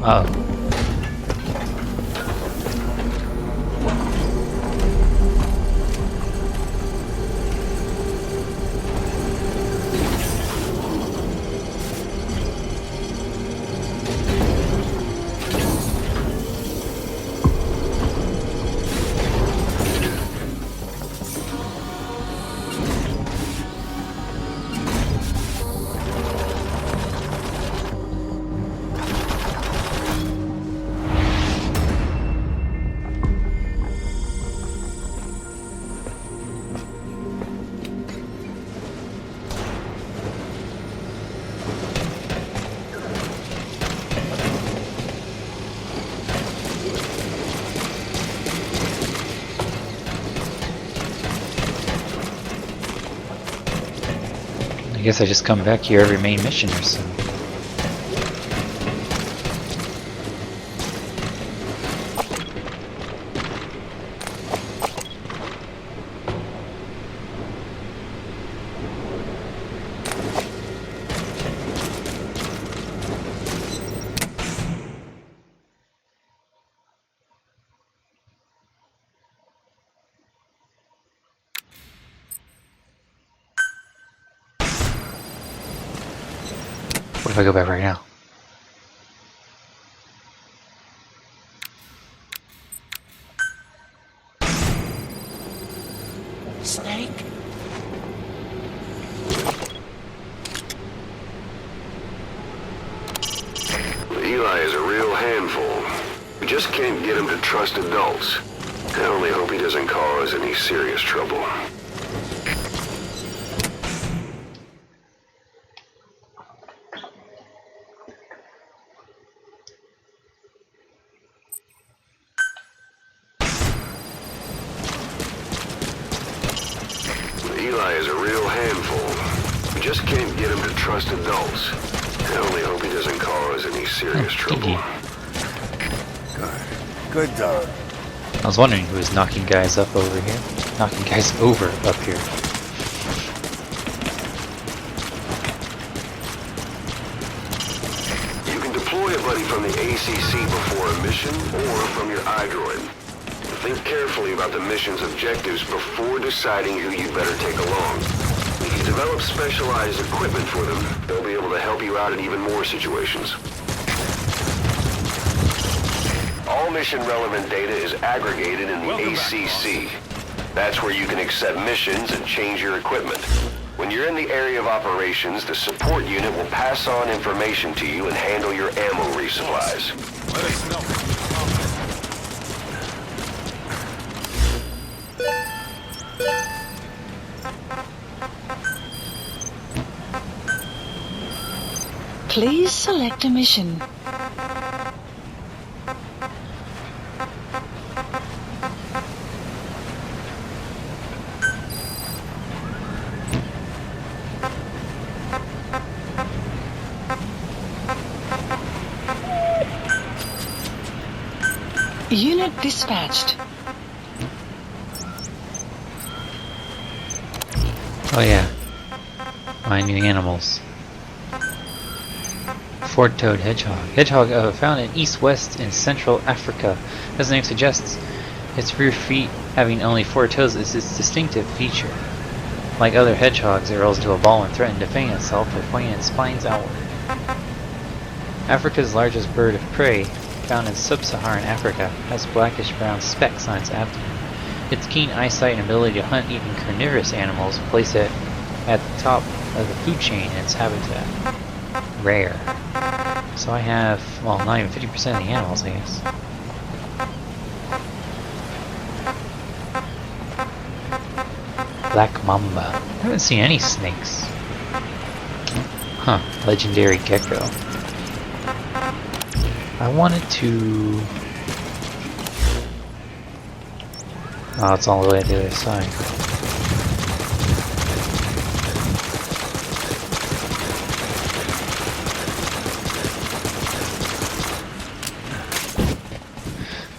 Uh-oh. I guess I just come back here every main mission or so. What if I go back right now? Snake? Eli is a real handful. We just can't get him to trust adults. I only hope he doesn't cause any serious trouble. Eli is a real handful. We just can't get him to trust adults. I only hope he doesn't cause any serious trouble. Good dog. I was wondering who was knocking guys up over here. Knocking guys over up here. You can deploy a buddy from the ACC before a mission or from your iDroid. Think carefully about the mission's objectives before deciding who you'd better take along. If you develop specialized equipment for them, they'll be able to help you out in even more situations. All mission-relevant data is aggregated in the ACC. That's where you can accept missions and change your equipment. When you're in the area of operations, the support unit will pass on information to you and handle your ammo resupplies. Let us know. Please select a mission. Unit dispatched. Oh yeah. Finding animals. Fork-toed hedgehog. Hedgehog found in east, west, and central Africa. As the name suggests, its rear feet having only 4 toes is its distinctive feature. Like other hedgehogs, it rolls into a ball and threatens defending itself by pointing its spines outward. Africa's largest bird of prey, found in sub-Saharan Africa, has blackish-brown specks on its abdomen. Its keen eyesight and ability to hunt even carnivorous animals place it at the top of the food chain in its habitat. Rare. So I have, well, not even 50% of the animals, I guess. Black mamba. I haven't seen any snakes. Huh. Legendary gecko. I wanted to... Oh, it's all the way to the other side.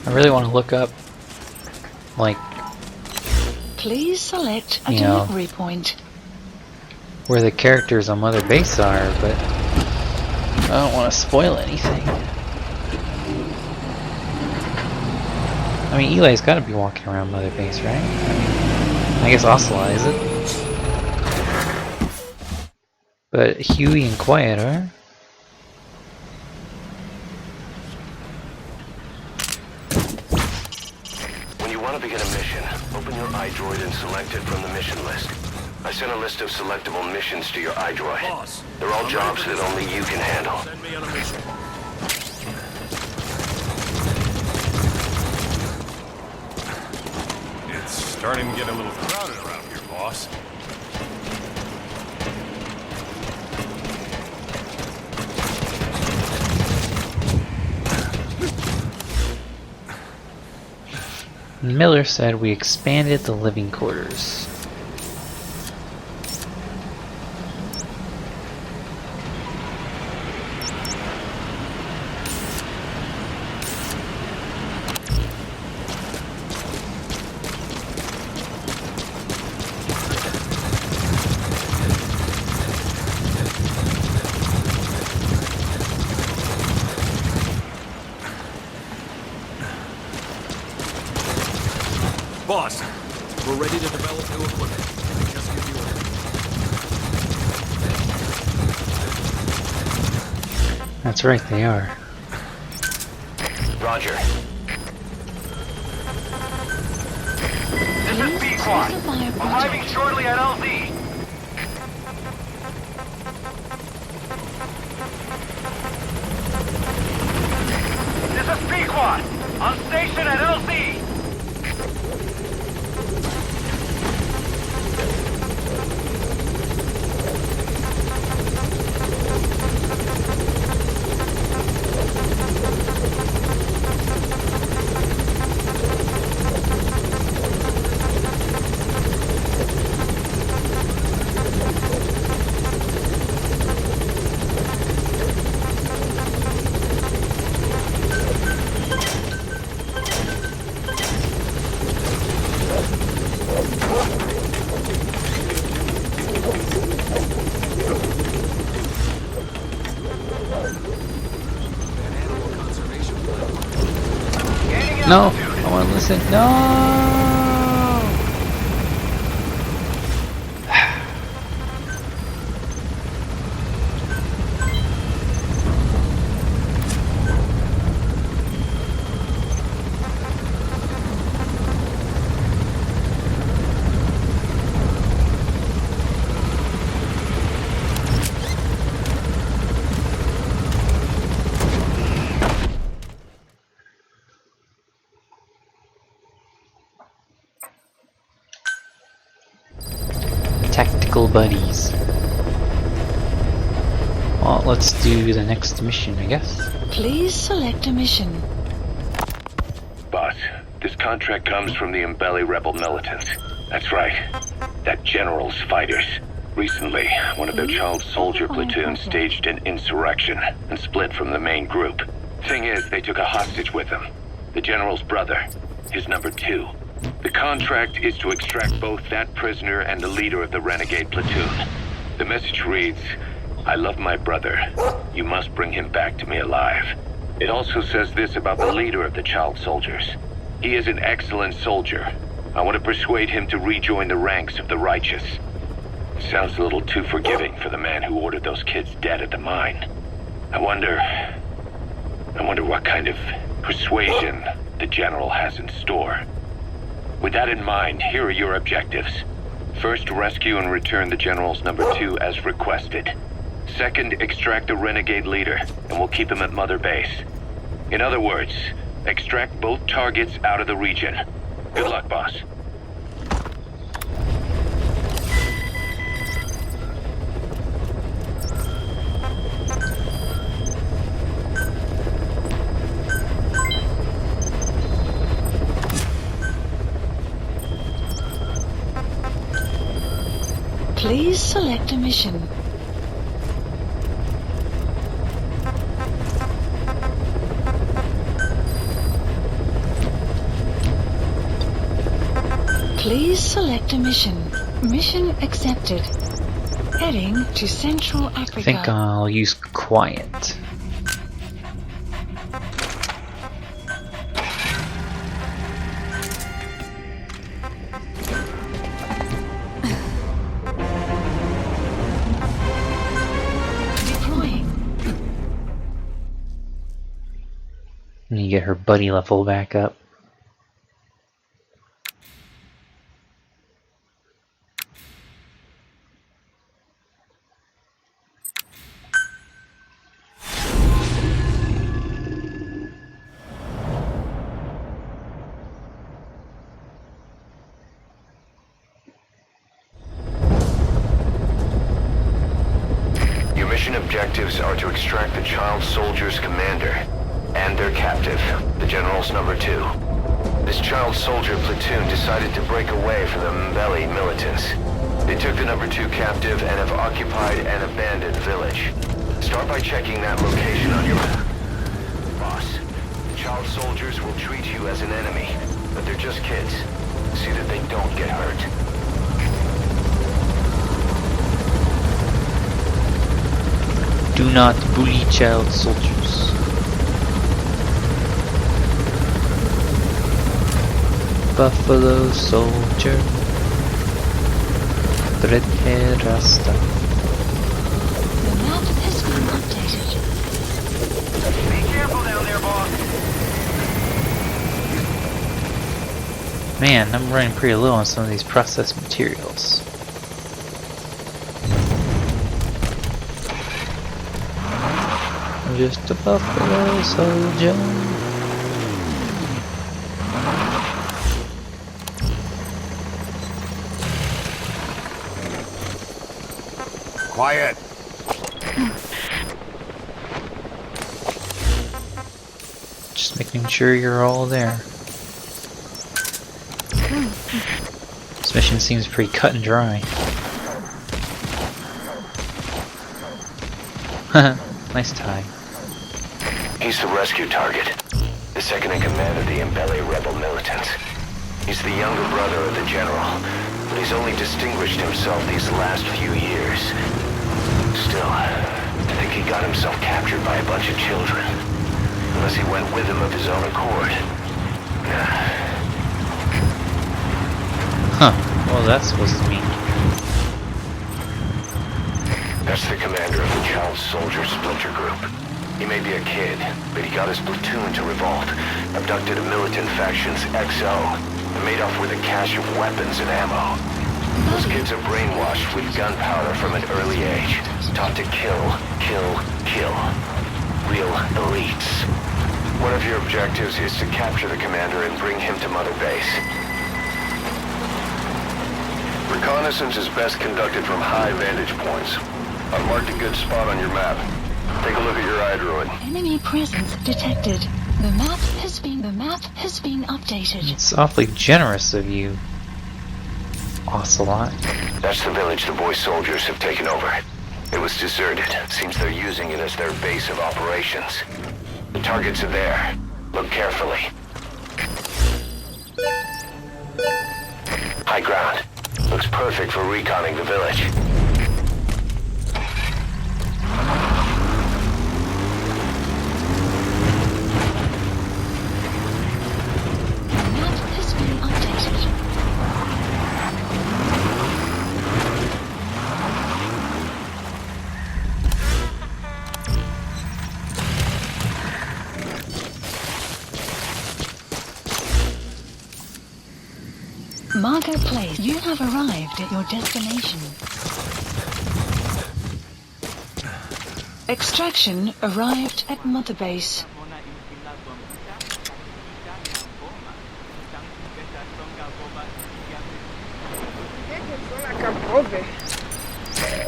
I really want to look up, like, Please select a You know. delivery point. where the characters on Mother Base are, but I don't want to spoil anything. I mean, Eli's got to be walking around Mother Base, right? I guess Ocelot isn't. But Huey and Quiet are. When you want to begin a mission, open your iDroid and select it from the mission list. I sent a list of selectable missions to your iDroid. Boss, They're all jobs that only you can handle. send me on a mission. It's starting to get a little crowded around here, boss. Miller said we expanded the living quarters. Boss, we're ready to develop new equipment. Just give the order. That's right, they are. Roger. This is B-Quad. Arriving shortly at LZ. This is B-Quad, on station at LZ. No! I want to listen. No! Tactical buddies. Well, let's do the next mission, I guess. Please select a mission. Boss, this contract comes from the Mbele rebel militants. That's right. That general's fighters. Recently, one of their child soldier platoons staged an insurrection and split from the main group. Thing is, they took a hostage with them. The general's brother. His number 2. The contract is to extract both that prisoner and the leader of the renegade platoon. The message reads, "I love my brother. You must bring him back to me alive." It also says this about the leader of the child soldiers. "He is an excellent soldier. I want to persuade him to rejoin the ranks of the righteous." Sounds a little too forgiving for the man who ordered those kids dead at the mine. I wonder what kind of persuasion the general has in store. With that in mind, here are your objectives. First, rescue and return the general's number 2 as requested. Second, extract the renegade leader, and we'll keep him at Mother Base. In other words, extract both targets out of the region. Good luck, boss. Please select a mission. Please select a mission. Mission accepted. Heading to Central Africa. I think I'll use Quiet. get her buddy level back up. Mission objectives are to extract the child soldier's commander and their captive, the General's number 2. This child soldier platoon decided to break away from the Mbeli militants. They took the number 2 captive and have occupied an abandoned village. Start by checking that location on your map. Boss, the child soldiers will treat you as an enemy, but they're just kids. See that they don't get hurt. Do not bully child soldiers. Buffalo soldier, red hair rasta. The map has been updated. Be careful down there, boss. Man, I'm running pretty low on some of these processed materials. I'm just a buffalo soldier. Quiet. Just making sure you're all there. This mission seems pretty cut and dry. Nice tie. He's the rescue target. The second in command of the Mbeli rebel militants. He's the younger brother of the general, but he's only distinguished himself these last few years. Still, I think he got himself captured by a bunch of children. Unless he went with them of his own accord. Huh, what was that supposed to mean? That's the commander of the child soldier splinter group. He may be a kid, but he got his platoon to revolt, abducted a militant faction's XO, and made off with a cache of weapons and ammo. Those kids are brainwashed with gunpowder from an early age, taught to kill, kill, kill. Real elites. One of your objectives is to capture the commander and bring him to Mother Base. Reconnaissance is best conducted from high vantage points. I've marked a good spot on your map. Take a look at your iDroid. Enemy presence detected. The map has been updated. It's awfully generous of you, Ocelot. That's the village the boy soldiers have taken over. It was deserted. Seems they're using it as their base of operations. The targets are there. Look carefully. High ground. Looks perfect for reconning the village. The map has been updated. Marker Place, you have arrived at your destination. Extraction arrived at Mother Base.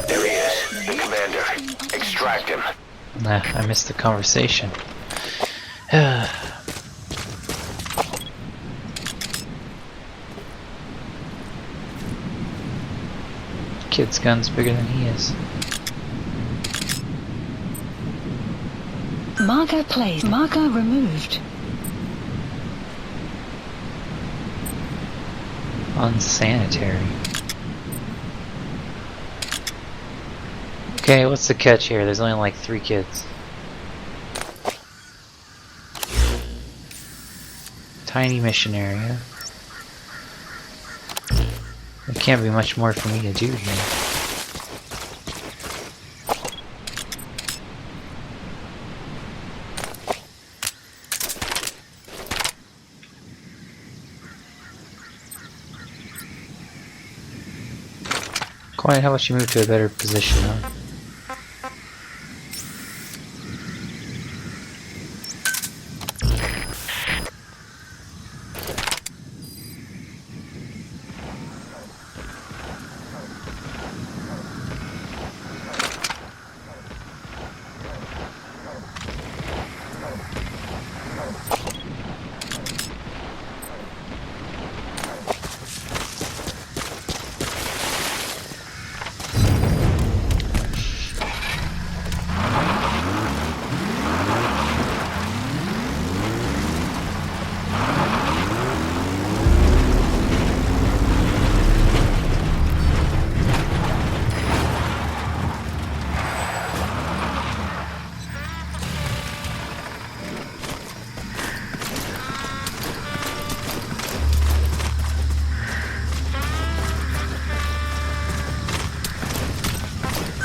There he is, the commander. Extract him. Nah, I missed the conversation. Kid's gun's bigger than he is. Marker placed. Marker removed. Unsanitary. Okay, what's the catch here? There's only like 3 kids. Tiny mission area. There can't be much more for me to do here. Quiet, how about you move to a better position, huh?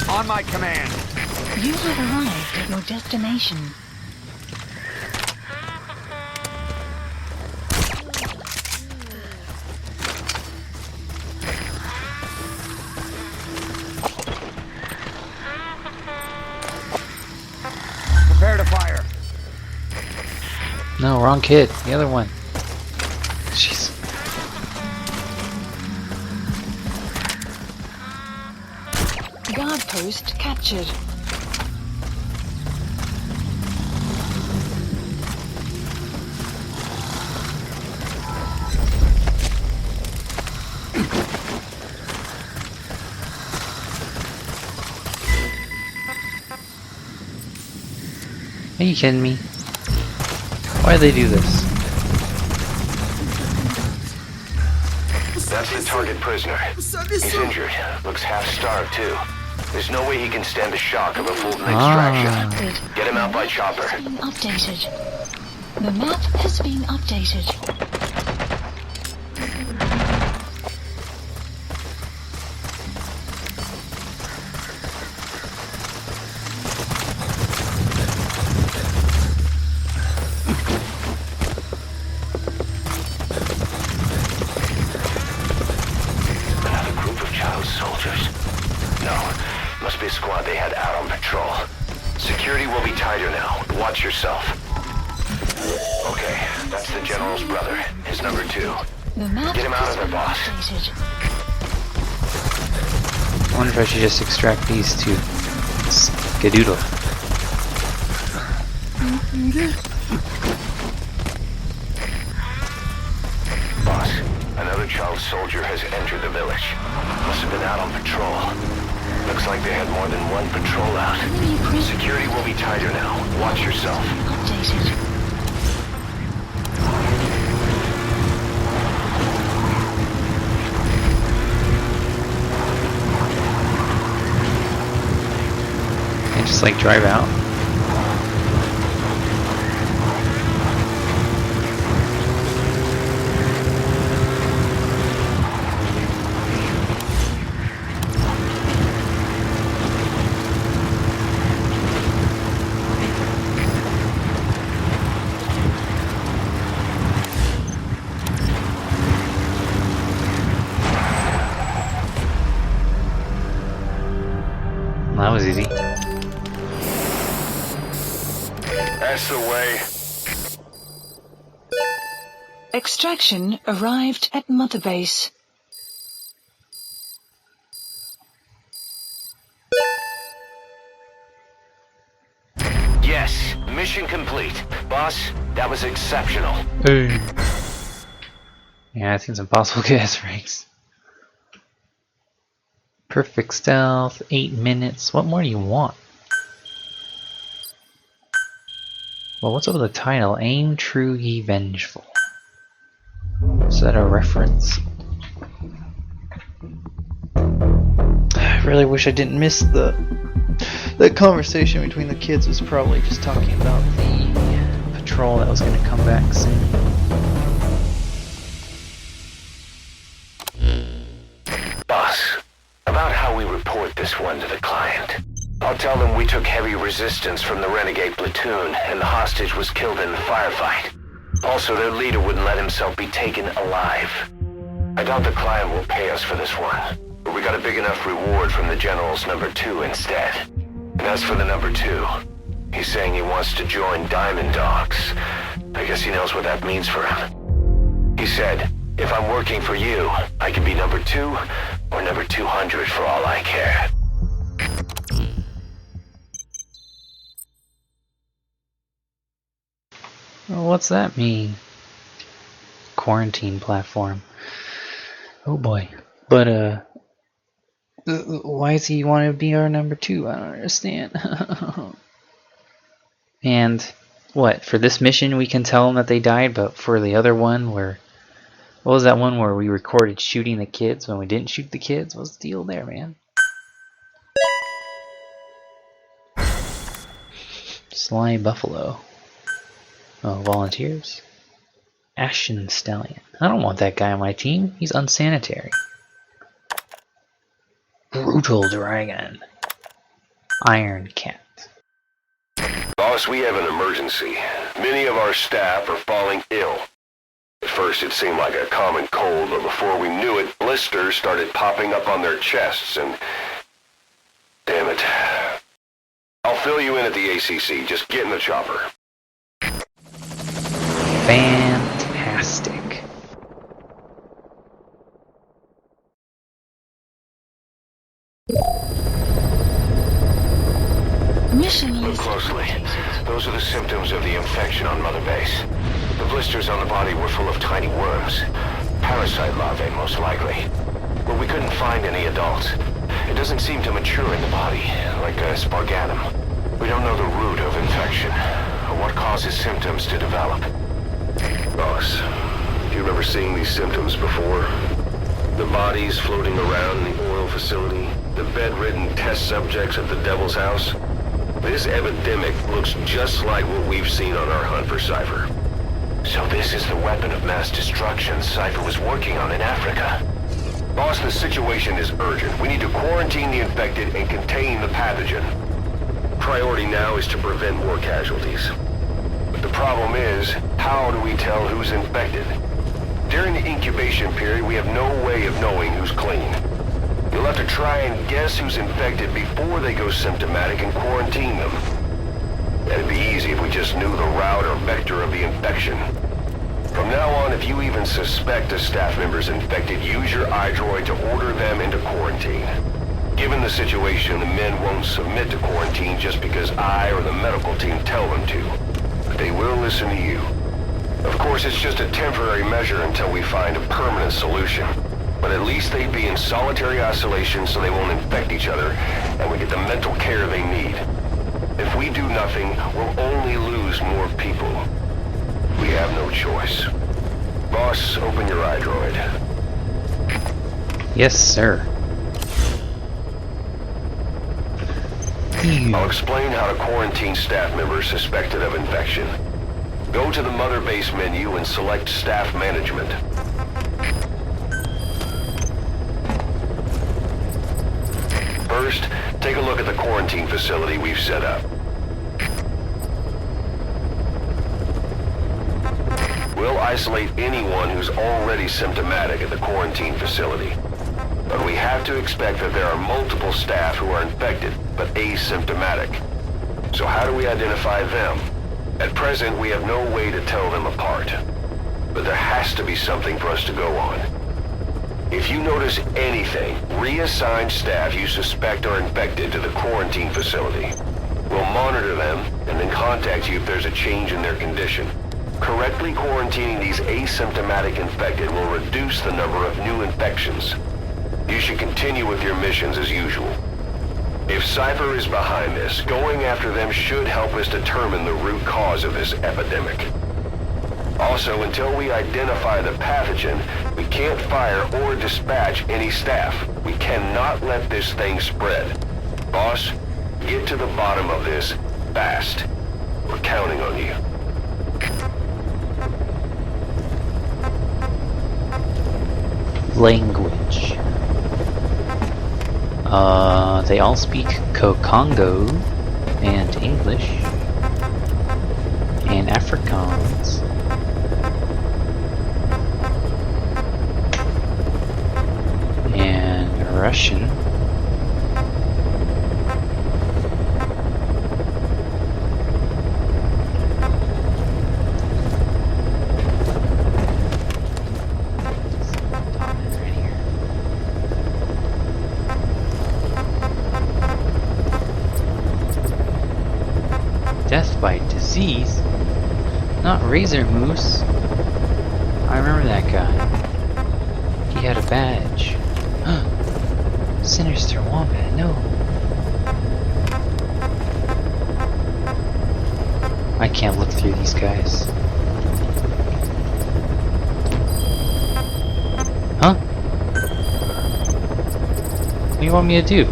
On my command. You have arrived at your destination. Prepare to fire. No, wrong kid. The other one. Jeez. Guard post captured. Are you kidding me? Why do they do this? That's the target prisoner. He's injured. Looks half-starved, too. There's no way he can stand the shock of a full extraction. Get him out by chopper. Being updated. The map has been updated. Another group of child soldiers. No, must be a squad they had out on patrol. Security will be tighter now. Watch yourself. Okay, that's the general's brother. His number 2. The map Get him out has of there, been boss. updated. I wonder if I should just extract these two. Skadoodle. Boss, another child soldier has entered the village. Must have been out on patrol. Looks like they had more than one patrol out. Enemy prisoner Security will be tighter now. Watch yourself. updated. And just like drive out. That was easy. That's the way. Extraction arrived at Mother Base. Yes, mission complete. Boss, that was exceptional. Yeah, it's impossible gas ranks. Perfect stealth, 8 minutes. What more do you want? Well, what's up with the title? Aim True Ye Vengeful. Is that a reference? I really wish I didn't miss that conversation between the kids. Was probably just talking about the patrol that was going to come back soon. Boss, about how we report this one to the client. I'll tell them we took heavy resistance from the renegade platoon and the hostage was killed in the firefight. Also, their leader wouldn't let himself be taken alive. I doubt the client will pay us for this one. but we got a big enough reward from the General's number 2 instead. And as for the number 2, he's saying he wants to join Diamond Dogs. I guess he knows what that means for him. He said, if I'm working for you, I can be number 2 or number 200 for all I care. Well, what's that mean? Quarantine platform. Oh boy. But, why does he want to be our number 2? I don't understand. And, what, for this mission we can tell them that they died, but for the other one where... What was that one where we recorded shooting the kids when we didn't shoot the kids? What's the deal there, man? Sly Buffalo. Oh, volunteers? Ashen Stallion. I don't want that guy on my team. He's unsanitary. Brutal Dragon. Iron Cat. Boss, we have an emergency. Many of our staff are falling ill. At first it seemed like a common cold, but before we knew it, blisters started popping up on their chests and... Damn it. I'll fill you in at the ACC. Just get in the chopper. Fantastic. Mission Look list closely. updated. Those are the symptoms of the infection on Mother Base. The blisters on the body were full of tiny worms. Parasite larvae, most likely. But we couldn't find any adults. It doesn't seem to mature in the body, like a spargatum. We don't know the root of infection, or what causes symptoms to develop. Boss, do you remember seeing these symptoms before? The bodies floating around in the oil facility, the bedridden test subjects at the Devil's House. This epidemic looks just like what we've seen on our hunt for Cypher. So this is the weapon of mass destruction Cypher was working on in Africa. Boss, the situation is urgent. We need to quarantine the infected and contain the pathogen. Priority now is to prevent more casualties. But the problem is, how do we tell who's infected? During the incubation period, we have no way of knowing who's clean. You'll have to try and guess who's infected before they go symptomatic and quarantine them. That'd be easy if we just knew the route or vector of the infection. From now on, if you even suspect a staff member's infected, use your iDroid to order them into quarantine. Given the situation, the men won't submit to quarantine just because I or the medical team tell them to. But they will listen to you. Of course, it's just a temporary measure until we find a permanent solution. But at least they'd be in solitary isolation so they won't infect each other, and we get the mental care they need. If we do nothing, we'll only lose more people. We have no choice. Boss, open your iDroid. Yes, sir. I'll explain how to quarantine staff members suspected of infection. Go to the Mother Base menu and select Staff Management. First, take a look at the quarantine facility we've set up. We'll isolate anyone who's already symptomatic at the quarantine facility. But we have to expect that there are multiple staff who are infected, but asymptomatic. So how do we identify them? At present, we have no way to tell them apart. But there has to be something for us to go on. If you notice anything, reassign staff you suspect are infected to the quarantine facility. We'll monitor them and then contact you if there's a change in their condition. Correctly quarantining these asymptomatic infected will reduce the number of new infections. You should continue with your missions as usual. If Cypher is behind this, going after them should help us determine the root cause of this epidemic. Also, until we identify the pathogen, we can't fire or dispatch any staff. We cannot let this thing spread. Boss, get to the bottom of this fast. We're counting on you. Language. They all speak Kokongo and English and Afrikaans. And Russian. Death by disease? Not Razor Moose. I remember that guy. He had a badge. Sinister Wombat, no. I can't look through these guys. Huh? What do you want me to do?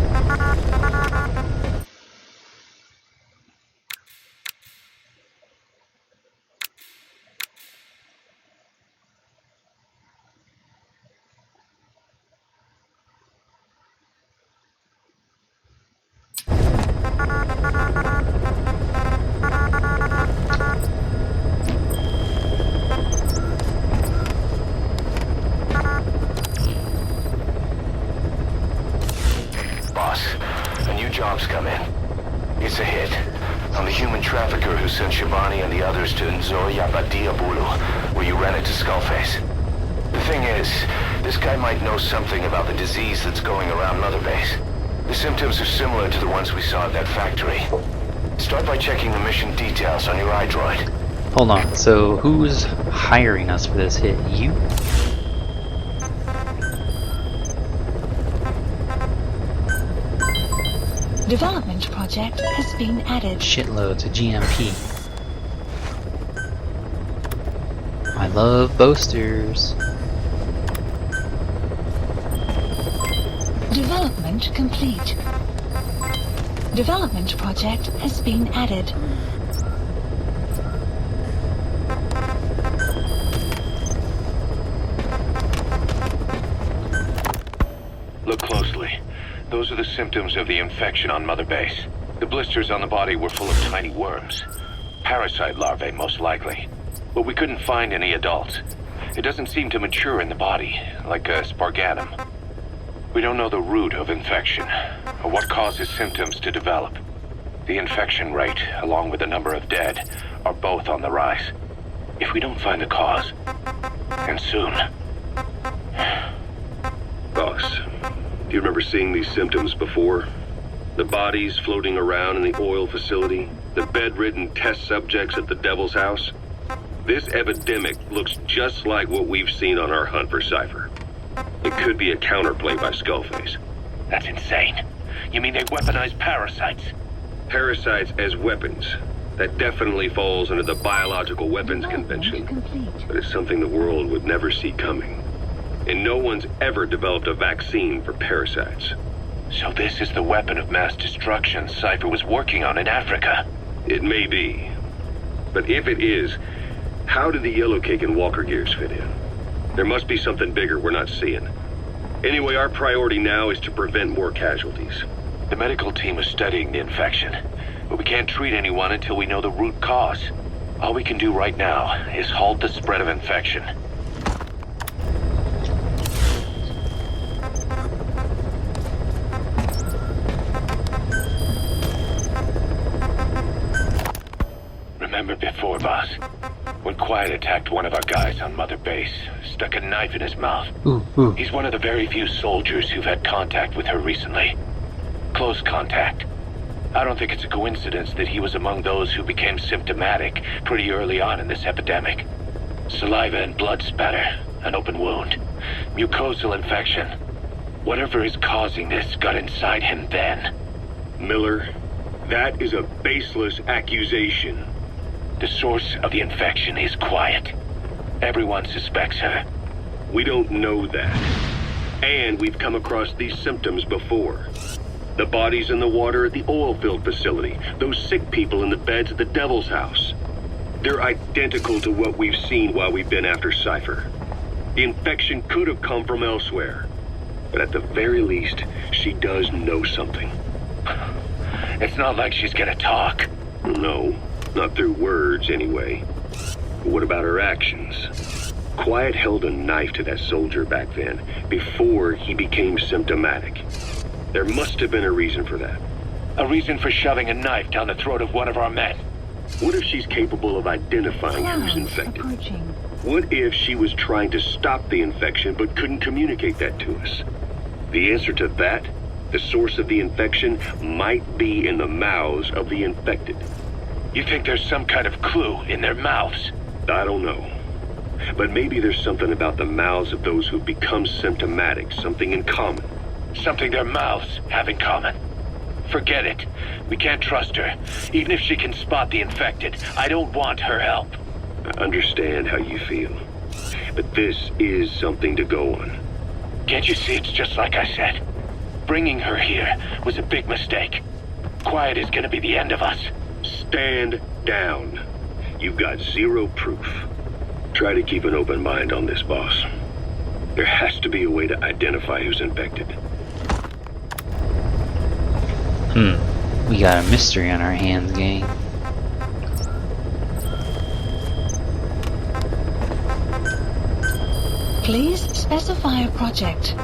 Job's come in. It's a hit. On the human trafficker who sent Shabani and the others to Nzoia Badia Bulu, where you ran into Skullface. The thing is, this guy might know something about the disease that's going around Mother Base. The symptoms are similar to the ones we saw at that factory. Start by checking the mission details on your iDroid. Hold on, so who's hiring us for this hit? You? Development project has been added. Shitloads of GMP. I love boasters. Development complete. Development project has been added. Look closely. Those are the symptoms of the infection on Mother Base. The blisters on the body were full of tiny worms. Parasite larvae, most likely. But we couldn't find any adults. It doesn't seem to mature in the body, like a spargatum. We don't know the root of infection, or what causes symptoms to develop. The infection rate, along with the number of dead, are both on the rise. If we don't find the cause, and soon... Boss, do you remember seeing these symptoms before? The bodies floating around in the oil facility, the bedridden test subjects at the Devil's House? This epidemic looks just like what we've seen on our hunt for Cypher. It could be a counterplay by Skullface. That's insane. You mean they weaponize parasites? Parasites as weapons. That definitely falls under the Biological Weapons Convention. But it's something the world would never see coming. And no one's ever developed a vaccine for parasites. So this is the weapon of mass destruction Cypher was working on in Africa? It may be. But if it is, how did the Yellow Cake and Walker Gears fit in? There must be something bigger we're not seeing. Anyway, our priority now is to prevent more casualties. The medical team is studying the infection, but we can't treat anyone until we know the root cause. All we can do right now is halt the spread of infection. Remember before, boss? When Quiet attacked one of our guys on Mother Base, stuck a knife in his mouth. Ooh. He's one of the very few soldiers who've had contact with her recently. Close contact. I don't think it's a coincidence that he was among those who became symptomatic pretty early on in this epidemic. Saliva and blood spatter, an open wound, mucosal infection. Whatever is causing this got inside him then. Miller, that is a baseless accusation. The source of the infection is Quiet. Everyone suspects her. We don't know that. And we've come across these symptoms before. The bodies in the water at the oil field facility. Those sick people in the beds at the Devil's House. They're identical to what we've seen while we've been after Cypher. The infection could have come from elsewhere. But at the very least, she does know something. It's not like she's gonna talk. No, not through words anyway. But what about her actions? Quiet held a knife to that soldier back then, before he became symptomatic. There must have been a reason for that. A reason for shoving a knife down the throat of one of our men. What if she's capable of identifying who's infected? Approaching. What if she was trying to stop the infection but couldn't communicate that to us? The answer to that, the source of the infection, might be in the mouths of the infected. You think there's some kind of clue in their mouths? I don't know. But maybe there's something about the mouths of those who've become symptomatic, something in common. Something their mouths have in common. Forget it. We can't trust her. Even if she can spot the infected, I don't want her help. I understand how you feel. But this is something to go on. Can't you see it's just like I said? Bringing her here was a big mistake. Quiet is gonna be the end of us. Stand down. You've got zero proof. Try to keep an open mind on this, boss. There has to be a way to identify who's infected. We got a mystery on our hands, gang. Please specify a project.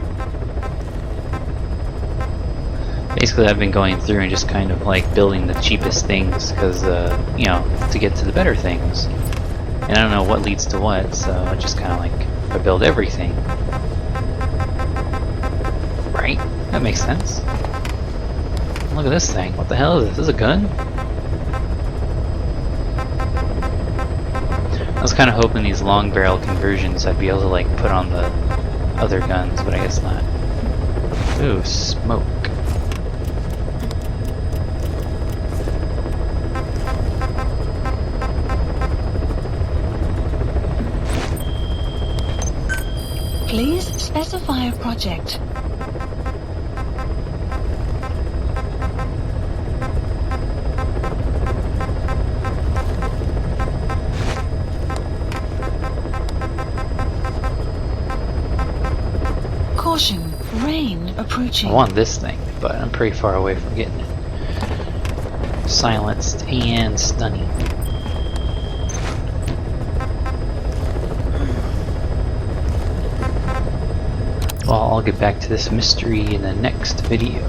Basically, I've been going through and just kind of like building the cheapest things because, you know, to get to the better things. And I don't know what leads to what, so I just kind of like, I build everything. Right? That makes sense. Look at this thing. What the hell is this? Is this a gun? I was kind of hoping these long barrel conversions I'd be able to like put on the other guns, but I guess not. Ooh, smoke. Please specify a project. Caution, rain approaching. I want this thing, but I'm pretty far away from getting it. Silenced and stunning. Well, I'll get back to this mystery in the next video.